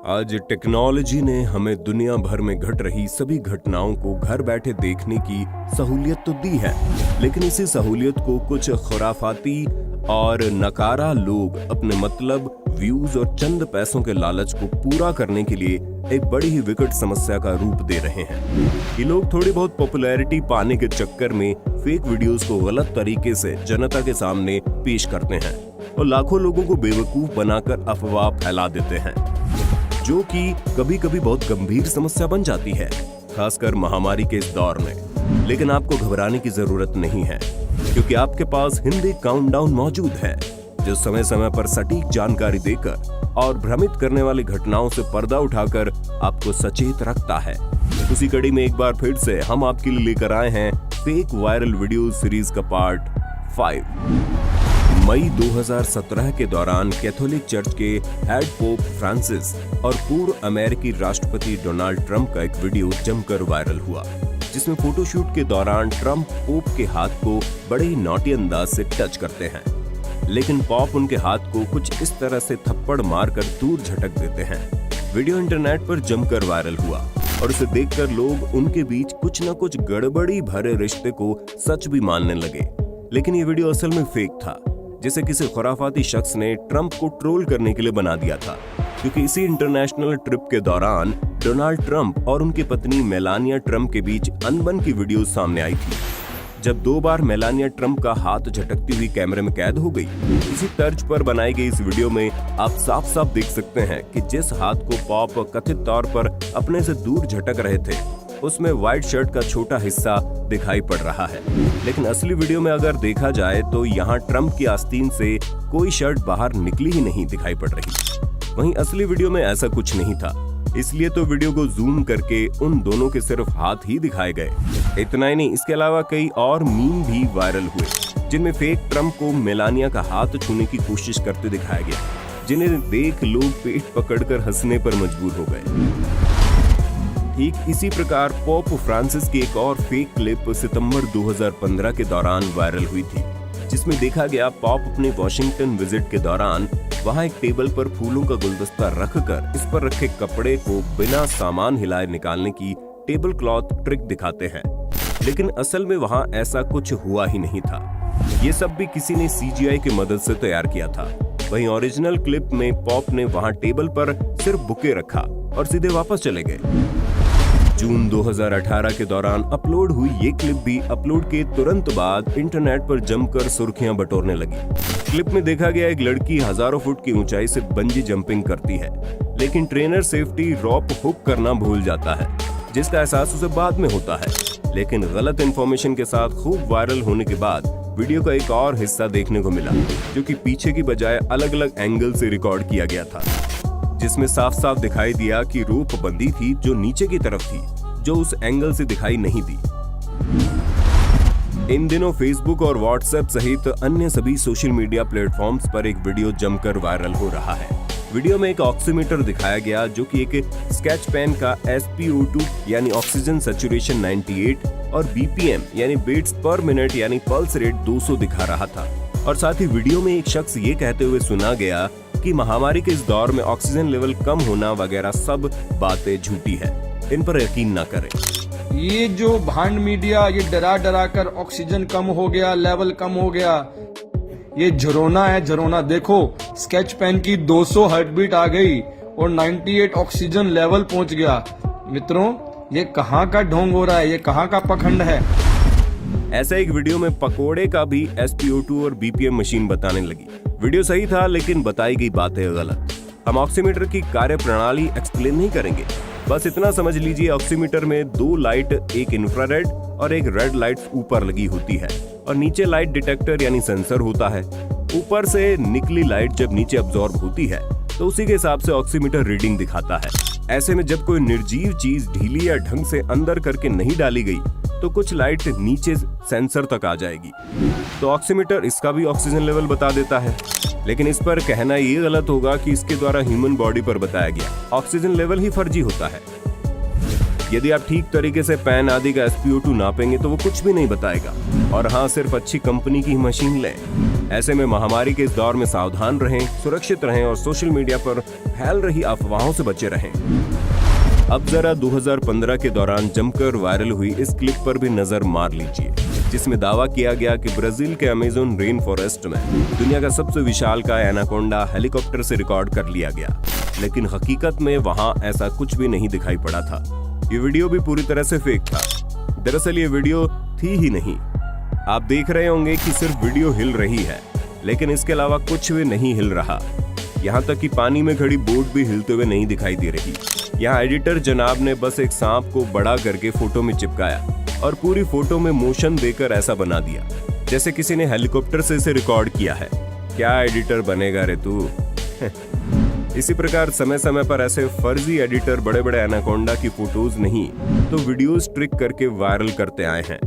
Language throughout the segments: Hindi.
आज टेक्नोलॉजी ने हमें दुनिया भर में घट रही सभी घटनाओं को घर बैठे देखने की सहूलियत तो दी है, लेकिन इसी सहूलियत को कुछ खुराफाती और नकारा लोग अपने मतलब, व्यूज और चंद पैसों के लालच को पूरा करने के लिए एक बड़ी ही विकट समस्या का रूप दे रहे हैं। ये लोग थोड़ी बहुत पॉपुलैरिटी पाने के चक्कर में फेक वीडियोस को गलत तरीके से जनता के सामने पेश करते हैं और लाखों लोगों को बेवकूफ बनाकर अफवाह फैला देते हैं, जो कि कभी कभी बहुत गंभीर समस्या बन जाती है, खासकर महामारी के इस दौर में। लेकिन आपको घबराने की जरूरत नहीं है, क्योंकि आपके पास हिंदी काउंटडाउन मौजूद है, जो समय समय पर सटीक जानकारी देकर और भ्रमित करने वाली घटनाओं से पर्दा उठाकर आपको सचेत रखता है। उसी कड़ी में एक बार फिर से हम आपके लिए लेकर आए हैं फेक वायरल वीडियो सीरीज का पार्ट 5। मई 2017 के दौरान कैथोलिक चर्च के हेड पोप फ्रांसिस और पूर्व अमेरिकी राष्ट्रपति डोनाल्ड ट्रंप का एक वीडियो जमकर वायरल हुआ, जिसमें फोटोशूट के दौरान ट्रंप पोप के हाथ को बड़े ही नॉटी अंदाज से टच करते हैं, लेकिन पॉप उनके हाथ को कुछ इस तरह से थप्पड़ मारकर दूर झटक देते हैं। वीडियो इंटरनेट पर जमकर वायरल हुआ और उसे देखकर लोग उनके बीच कुछ न कुछ गड़बड़ी भरे रिश्ते को सच भी मानने लगे। लेकिन ये वीडियो असल में फेक था, जिसे किसी खुराफाती शख्स ने ट्रंप को ट्रोल करने के लिए बना दिया था, क्योंकि इसी इंटरनेशनल ट्रिप के दौरान डोनाल्ड ट्रंप और उनकी पत्नी मेलानिया ट्रंप के बीच अनबन की वीडियो सामने आई थी, जब 2 बार मेलानिया ट्रंप का हाथ झटकती हुई कैमरे में कैद हो गई। इसी तर्ज पर बनाई गई इस वीडियो में आप साफ साफ देख सकते हैं कि जिस हाथ को पॉप कथित तौर पर अपने से दूर झटक रहे थे, उसमें व्हाइट शर्ट का छोटा हिस्सा दिखाई पड़ रहा है। लेकिन असली वीडियो में अगर देखा जाए तो यहाँ ट्रंप की आस्तीन से कोई शर्ट बाहर निकली ही नहीं दिखाई पड़ रही। वहीं असली वीडियो में ऐसा कुछ नहीं था, इसलिए तो वीडियो को जूम करके उन दोनों के सिर्फ हाथ ही दिखाए गए। इतना ही नहीं, इसके अलावा कई और मीम भी वायरल हुए, जिनमें फेक ट्रंप को मेलानिया का हाथ छूने की कोशिश करते दिखाया गया, जिन्हें देख लोग पेट पकड़कर हंसने पर मजबूर हो गए। ठीक इसी प्रकार पोप फ्रांसिस की एक और फेक क्लिप सितंबर 2015 के दौरान वायरल हुई थी, जिसमें देखा गया पॉप अपने वॉशिंगटन विजिट के दौरान वहां एक टेबल पर फूलों का गुलदस्ता रखकर इस पर रखे कपड़े को बिना सामान हिलाए निकालने की टेबल क्लॉथ ट्रिक दिखाते हैं। लेकिन असल में वहां ऐसा कुछ हुआ ही नहीं था। ये सब भी किसी ने CGI की मदद से तैयार किया था। वहीं ओरिजिनल क्लिप में पॉप ने वहां टेबल पर सिर्फ बुके रखा और सीधे वापस चले गए। जून 2018 के दौरान अपलोड हुई ये क्लिप भी अपलोड के तुरंत बाद इंटरनेट पर जमकर सुर्खियां बटोरने लगी। क्लिप में देखा गया एक लड़की हजारों फुट की ऊंचाई से बंजी जंपिंग करती है, लेकिन ट्रेनर सेफ्टी रॉप हुक करना भूल जाता है, जिसका एहसास उसे बाद में होता है। लेकिन गलत इंफॉर्मेशन के साथ खूब वायरल होने के बाद वीडियो का एक और हिस्सा देखने को मिला, जो कि पीछे की बजाय अलग अलग एंगल से रिकॉर्ड किया गया था, जिसमें साफ साफ दिखाई दिया कि रोप बंदी थी जो नीचे की तरफ थी, जो उस एंगल से दिखाई नहीं दी। इन दिनों फेसबुक और व्हाट्सएप सहित अन्य सभी सोशल मीडिया प्लेटफॉर्म्स पर एक वीडियो जमकर वायरल हो रहा है। वीडियो में एक ऑक्सीमीटर दिखाया गया, जो कि एक स्केच पेन का SpO2 यानी ऑक्सीजन सैचुरेशन 98 और BPM यानी बीट्स पर मिनट यानी पल्स रेट 200 दिखा रहा था। और साथ ही वीडियो में एक शख्स ये कहते हुए सुना गया कि महामारी के इस दौर में ऑक्सीजन लेवल कम होना वगैरह सब बातें झूठी है, इन पर यकीन न करें। ये जो भांड मीडिया ये डरा कर ऑक्सीजन कम हो गया, लेवल कम हो गया, ये झरोना है झरोना। देखो स्केच पेन की 200 हार्टबीट आ गई और 98 ऑक्सीजन लेवल पहुंच गया। मित्रों, ये कहाँ का ढोंग हो रहा है, ये कहाँ का पखंड है। ऐसा एक वीडियो में पकोड़े का भी SpO2 और BPM मशीन बताने लगी। वीडियो सही था, लेकिन बताई गई बातें गलत। हम ऑक्सीमीटर की कार्य प्रणाली एक्सप्लेन नहीं करेंगे, बस इतना समझ लीजिए ऑक्सीमीटर में 2 लाइट, एक इंफ्रारेड और एक रेड लाइट ऊपर लगी होती है और नीचे लाइट डिटेक्टर यानी सेंसर होता है। ऊपर से निकली लाइट जब नीचे अब्सॉर्ब होती है तो उसी के हिसाब से ऑक्सीमीटर रीडिंग दिखाता है। ऐसे में जब कोई निर्जीव चीज ढीली या ढंग से अंदर करके नहीं डाली गई तो कुछ लाइट नीचे सेंसर तक आ जाएगी, तो ऑक्सीमीटर इसका भी ऑक्सीजन लेवल बता देता है। लेकिन इस पर कहना ये गलत होगा कि इसके द्वारा ह्यूमन बॉडी पर बताया गया ऑक्सीजन लेवल ही फर्जी होता है। यदि आप ठीक तरीके से पैन आदि का SpO2 नापेंगे तो वो कुछ भी नहीं बताएगा। और हाँ, सिर्फ अच्छी कंपनी की ही मशीन लें। ऐसे में महामारी के इस दौर में सावधान रहें, सुरक्षित रहें और सोशल मीडिया पर फैल रही अफवाहों से बचे रहें। अब जरा 2015 के दौरान जमकर वायरल हुई इस क्लिप पर भी नजर मार लीजिए, जिसमें दावा किया गया कि ब्राजील के अमेज़न रेन फॉरेस्ट में दुनिया का सबसे विशालकाय एनाकोंडा हेलीकॉप्टर से रिकॉर्ड कर लिया गया। लेकिन हकीकत में वहां ऐसा कुछ भी नहीं दिखाई पड़ा था। ये वीडियो भी पूरी तरह से फेक था। दरअसल ये वीडियो थी ही नहीं। आप देख रहे होंगे कि सिर्फ वीडियो हिल रही है, लेकिन इसके अलावा कुछ भी नहीं हिल रहा। यहाँ तक कि पानी में खड़ी बोट भी हिलते हुए नहीं दिखाई दे रही। यहाँ एडिटर जनाब ने बस एक सांप को बड़ा करके फोटो में चिपकाया और पूरी फोटो में मोशन देकर ऐसा बना दिया जैसे किसी ने हेलीकॉप्टर से इसे रिकॉर्ड किया है। क्या एडिटर बनेगा रे तू? इसी प्रकार समय समय पर ऐसे फर्जी एडिटर बड़े बड़े एनाकोंडा की फोटोज नहीं तो वीडियोस ट्रिक करके वायरल करते आए हैं।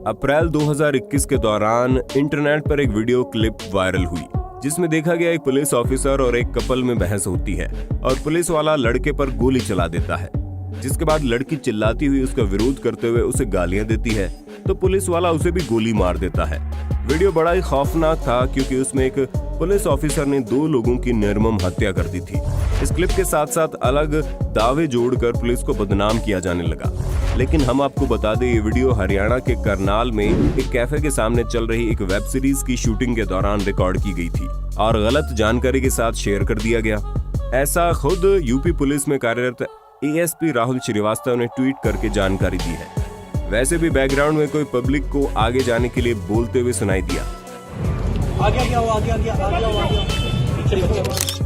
अप्रैल 2021 के दौरान इंटरनेट पर एक वीडियो क्लिप वायरल हुई, जिसमें देखा गया एक पुलिस ऑफिसर और एक कपल में बहस होती है और पुलिस वाला लड़के पर गोली चला देता है, जिसके बाद लड़की चिल्लाती हुई उसका विरोध करते हुए उसे गालियां देती है तो पुलिस वाला उसे भी गोली मार देता है। वीडियो बड़ा ही खौफनाक था क्योंकि उसमें एक पुलिस ऑफिसर ने 2 लोगों की निर्मम हत्या कर दी थी। इस क्लिप के साथ साथ अलग दावे जोड़कर पुलिस को बदनाम किया जाने लगा। लेकिन हम आपको बता दें, ये वीडियो हरियाणा के करनाल में एक कैफे के सामने चल रही एक वेब सीरीज की शूटिंग के दौरान रिकॉर्ड की गई थी और गलत जानकारी के साथ शेयर कर दिया गया। ऐसा खुद यूपी पुलिस में कार्यरत ASP राहुल श्रीवास्तव ने ट्वीट करके जानकारी दी है। वैसे भी बैकग्राउंड में कोई पब्लिक को आगे जाने के लिए बोलते हुए सुनाई दिया।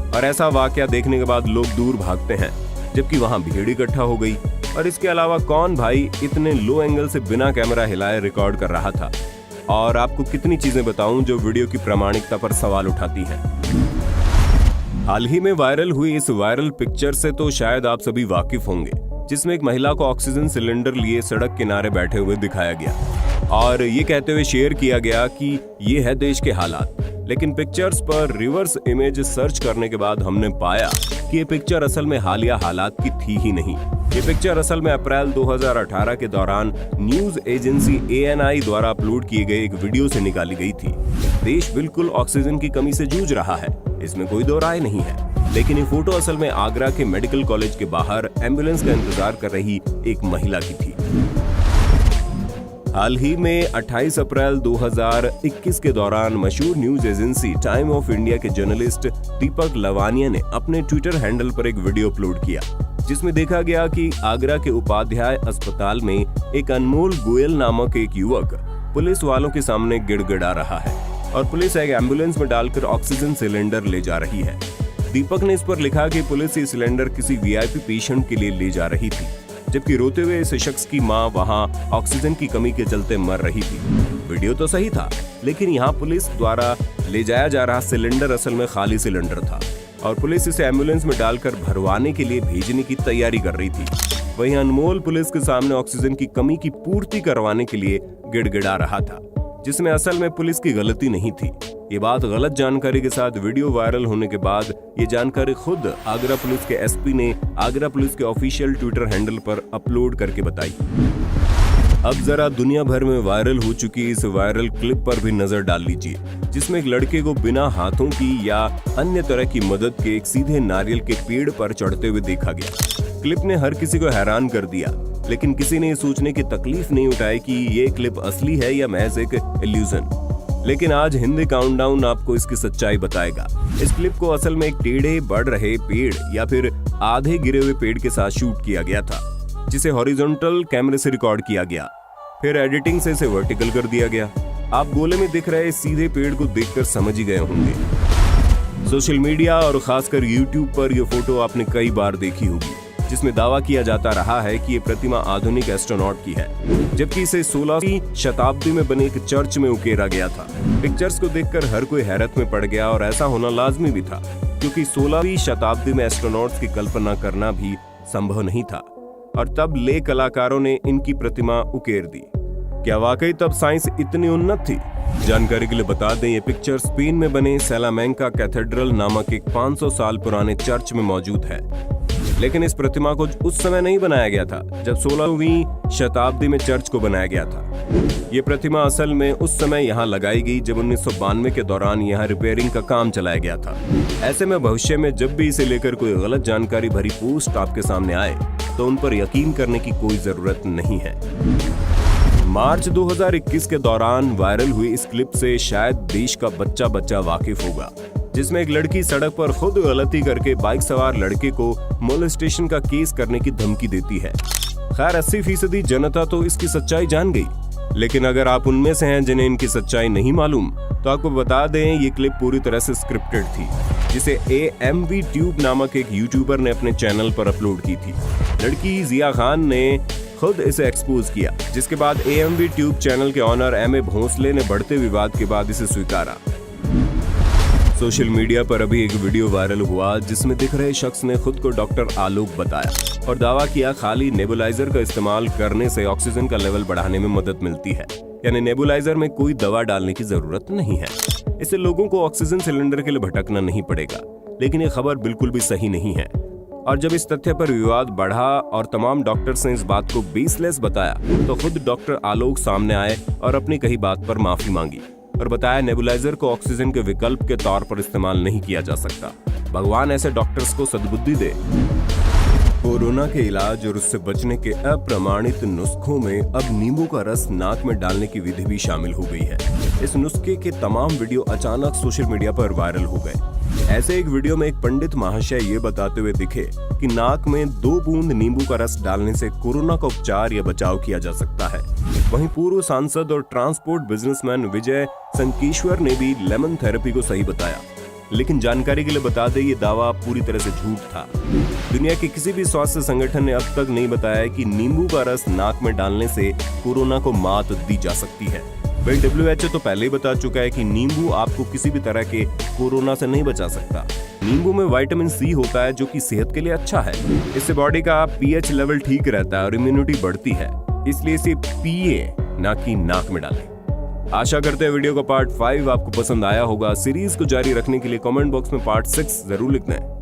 और ऐसा वाकया देखने के बाद लोग दूर भागते हैं, जबकि वहां भीड़ इकट्ठा हो गई। और इसके अलावा कौन भाई इतने लो एंगल से बिना कैमरा हिलाए रिकॉर्ड कर रहा था? और आपको कितनी चीजें बताऊं जो वीडियो की प्रामाणिकता पर सवाल उठाती हैं। हाल ही में वायरल हुई इस वायरल पिक्चर से तो शायद आप सभी वाकिफ होंगे, जिसमें एक महिला को ऑक्सीजन सिलेंडर लिए सड़क किनारे बैठे हुए दिखाया गया और ये कहते हुए शेयर किया गया कि ये है देश के हालात। लेकिन पिक्चर्स पर रिवर्स इमेज सर्च करने के बाद हमने पाया कि ये पिक्चर असल में हालिया हालात की थी ही नहीं। ये पिक्चर असल में अप्रैल 2018 के दौरान न्यूज एजेंसी ANI द्वारा अपलोड किए गए एक वीडियो से निकाली गई थी। देश बिल्कुल ऑक्सीजन की कमी से जूझ रहा है, इसमें कोई दो राय नहीं है। लेकिन ये फोटो असल में आगरा के मेडिकल कॉलेज के बाहर एम्बुलेंस का इंतजार कर रही एक महिला की थी। हाल ही में 28 अप्रैल 2021 के दौरान मशहूर news agency time of India के जर्नलिस्ट दीपक लवानिया ने अपने ट्विटर हैंडल पर एक वीडियो अपलोड किया, जिसमें देखा गया कि आगरा के उपाध्याय अस्पताल में एक अनमोल गोयल नामक एक युवक पुलिस वालों के सामने गिड़गिड़ा रहा है और पुलिस एक एम्बुलेंस में डालकर ऑक्सीजन सिलेंडर ले जा रही है। दीपक ने इस पर लिखा कि पुलिस ये सिलेंडर किसी VIP पेशेंट के लिए ले जा रही थी, जबकि रोते हुए इस शख्स की मां वहां ऑक्सीजन की कमी के चलते मर रही थी। वीडियो तो सही था, लेकिन यहाँ पुलिस द्वारा ले जाया जा रहा सिलेंडर असल में खाली सिलेंडर था और पुलिस इसे एम्बुलेंस में डालकर भरवाने के लिए भेजने की तैयारी कर रही थी। वहीं अनमोल पुलिस के सामने ऑक्सीजन की कमी की पूर्ति करवाने के लिए गिड़गिड़ा रहा था, जिसमें असल में पुलिस की गलती नहीं थी। ये बात गलत जानकारी के साथ वीडियो वायरल होने के बाद ये जानकारी खुद आगरा पुलिस के SP ने आगरा पुलिस के ऑफिशियल ट्विटर हैंडल पर अपलोड करके बताई। अब जरा दुनिया भर में वायरल हो चुकी इस वायरल क्लिप पर भी नजर डाल लीजिए, जिसमें एक लड़के को बिना हाथों की या अन्य तरह की मदद के एक सीधे नारियल के पेड़ पर चढ़ते हुए देखा गया। क्लिप ने हर किसी को हैरान कर दिया, लेकिन किसी ने ये सोचने की तकलीफ नहीं उठाई कि ये क्लिप असली है या महज एक इल्यूजन। लेकिन आज हिंदी काउंटडाउन आपको इसकी सच्चाई बताएगा। इस क्लिप को असल में एक टेढ़े बढ़ रहे पेड़ या फिर आधे गिरे हुए पेड़ के साथ शूट किया गया था, जिसे हॉरिजॉन्टल कैमरे से रिकॉर्ड किया गया, फिर एडिटिंग से इसे वर्टिकल कर दिया गया। आप गोले में दिख रहे सीधे पेड़ को देखकर समझ ही गए होंगे। सोशल मीडिया और खासकर YouTube पर यह फोटो आपने कई बार देखी होगी, जिसमें दावा किया जाता रहा है कि ये प्रतिमा आधुनिक एस्ट्रोनॉट की है, जबकि इसे 16वीं शताब्दी में बने एक चर्च में उकेरा गया था। पिक्चर्स को देखकर हर कोई हैरत में पड़ गया और ऐसा होना लाजमी भी था, क्योंकि 16वीं शताब्दी में एस्ट्रोनॉट्स की कल्पना करना भी संभव नहीं था और तब ले कलाकारों ने इनकी प्रतिमा उकेर दी। क्या वाकई तब साइंस इतनी उन्नत थी? जानकारी के लिए बता दें, ये पिक्चर स्पेन में बने सैलामेंका कैथेड्रल नामक एक 500 साल पुराने चर्च में मौजूद है। लेकिन इस प्रतिमा को उस समय नहीं बनाया गया था जब 16वीं शताब्दी में चर्च को बनाया गया था। ये प्रतिमा असल में उस समय यहाँ लगाई गई जब 1992 के दौरान यहाँ रिपेयरिंग का काम चलाया गया था। ऐसे में भविष्य में जब भी इसे लेकर कोई गलत जानकारी भरी पोस्ट आपके सामने आए तो उन पर यकीन करने की कोई जरूरत नहीं है। मार्च 2021 के दौरान वायरल हुई इस क्लिप से शायद देश का बच्चा बच्चा वाकिफ होगा, जिसमें एक लड़की सड़क पर खुद गलती करके बाइक सवार लड़के को मोलेस्टेशन का केस करने की धमकी देती है। खैर 80% जनता तो इसकी सच्चाई जान गई, लेकिन अगर आप उनमें से हैं जिन्हें इनकी सच्चाई नहीं मालूम तो आपको बता दें ये क्लिप पूरी तरह से स्क्रिप्टेड थी, जिसे AMV ट्यूब नामक एक यूट्यूबर ने अपने चैनल पर अपलोड की थी। लड़की जिया खान ने खुद इसे एक्सपोज किया, जिसके बाद AMV ट्यूब चैनल के ऑनर MA भोंसले ने बढ़ते विवाद के बाद इसे स्वीकारा। सोशल मीडिया पर अभी एक वीडियो वायरल हुआ जिसमें दिख रहे शख्स ने खुद को डॉक्टर आलोक बताया और दावा किया खाली नेबुलाइजर का इस्तेमाल करने से ऑक्सीजन का लेवल बढ़ाने में मदद मिलती है, यानी नेबुलाइजर में कोई दवा डालने की जरूरत नहीं है। इससे लोगों को ऑक्सीजन सिलेंडर के लिए भटकना नहीं पड़ेगा। लेकिन ये खबर बिल्कुल भी सही नहीं है, और जब इस तथ्य पर विवाद बढ़ा और तमाम डॉक्टर्स ने इस बात को बेसलेस बताया तो खुद डॉक्टर आलोक सामने आए और अपनी कही बात पर माफी मांगी और बताया नेबुलाइजर को ऑक्सीजन के विकल्प के तौर पर इस्तेमाल नहीं किया जा सकता। भगवान ऐसे डॉक्टर्स को सद्बुद्धि दे। कोरोना के इलाज और उससे बचने के अप्रमाणित नुस्खों में अब नींबू का रस नाक में डालने की विधि भी शामिल हो गई है। इस नुस्खे के तमाम वीडियो अचानक सोशल मीडिया पर वायरल हो गए। ऐसे एक वीडियो में एक पंडित महाशय ये बताते हुए दिखे कि नाक में 2 बूंद नींबू का रस डालने से कोरोना का उपचार या बचाव किया जा सकता है। वहीं पूर्व सांसद और ट्रांसपोर्ट बिजनेसमैन विजय संकेश्वर ने भी लेमन थेरेपी को सही बताया, लेकिन जानकारी के लिए बता दें ये दावा पूरी तरह से झूठ था। दुनिया के किसी भी स्वास्थ्य संगठन ने अब तक नहीं बताया कि नींबू का रस नाक में डालने से कोरोना को मात दी जा सकती है। वही WHO तो पहले ही बता चुका है कि नींबू आपको किसी भी तरह के कोरोना से नहीं बचा सकता। नींबू में विटामिन C होता है जो कि सेहत के लिए अच्छा है। इससे बॉडी का pH लेवल ठीक रहता है और इम्यूनिटी बढ़ती है, इसलिए इसे पिए ना कि नाक में डालें। आशा करते हैं वीडियो का पार्ट 5 आपको पसंद आया होगा। सीरीज को जारी रखने के लिए कमेंट बॉक्स में पार्ट 6 जरूर लिखना है।